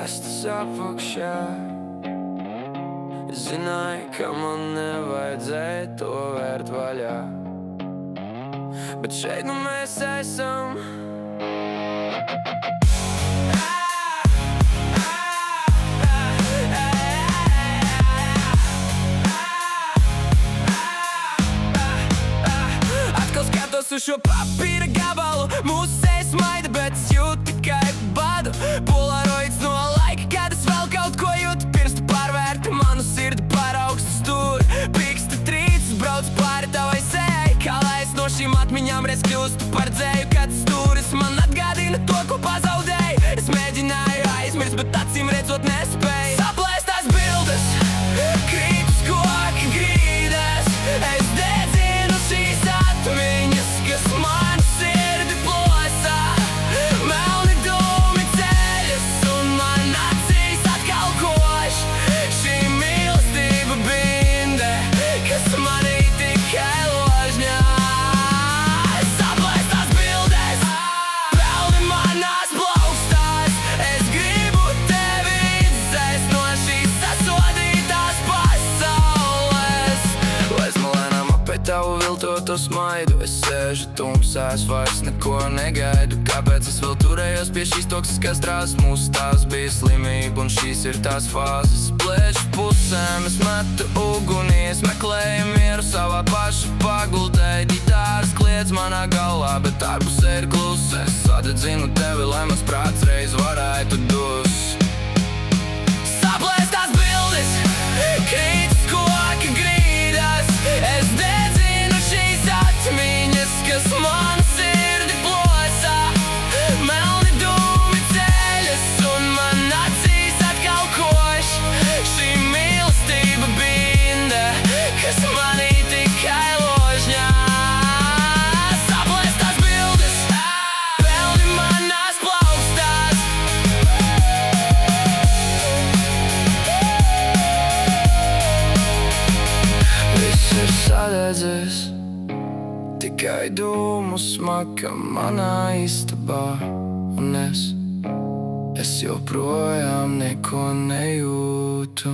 kastas apakšā. Zināju, ka man nevajadzēja to vērt vaļā, bet šeit nu mēs esam. Atkal skatos uz šo papīra gabalu, mūsu sejas maida, bet es jūtu tikai badu. Polaroids no laika, kad es vēl kaut ko jūtu, pirms tu pārvērti manu sirdi par augstu stūri. Piksta trīcis brauc pāri tavai sejai, kā lai es no šīm atmiņām reiz kļūstu par dzēju. Kad stūris man atgādina to, ko pazaudēju, es mēģināju aizmirst, bet acīm redzot nespēju. Saplēstās bildes, krīt uz koka grīdas, es dedzinu šīs atmiņas, kas man sirdi plosā. Melni dūmi ceļas un man acīs atkal koš šī mīlestība binde, kas manī tikai ložņā. Saplēstās bildes, pelni manās plaukstās, es gribu tevi izdzēst no šīs sasodītās pasaules. Esmu lēnām apēt tavu viltoto smaidu, es sēžu tumsās, vairs neko negaidu. Kāpēc es vēl turējos pie šīs toksiskās trāsas? Mūsu tās bija slimība un šīs ir tās fāzes. Plēšu pusēm es metu ugunī, es meklēju mieru savā paša paguldē. Ģitāras kliedz manā galvā, bet ārpusē ir kluss. Es sadedzinu tevi, lai mans prāts reiz varētu dus. Saplēstās bildes, krīt uz koka grīdas, es dedzinu šīs atmiņas, kas man sirdi plosā. Melni dūmi ceļas un man acīs atkal koš šī mīlestība binde, kas manī tikai ložņā. Saplēstās bildes, pelni manās plaukstās. Viss ir sadedzis, tikai dūmu smaka manā istabā, un es joprojām neko nejūtu.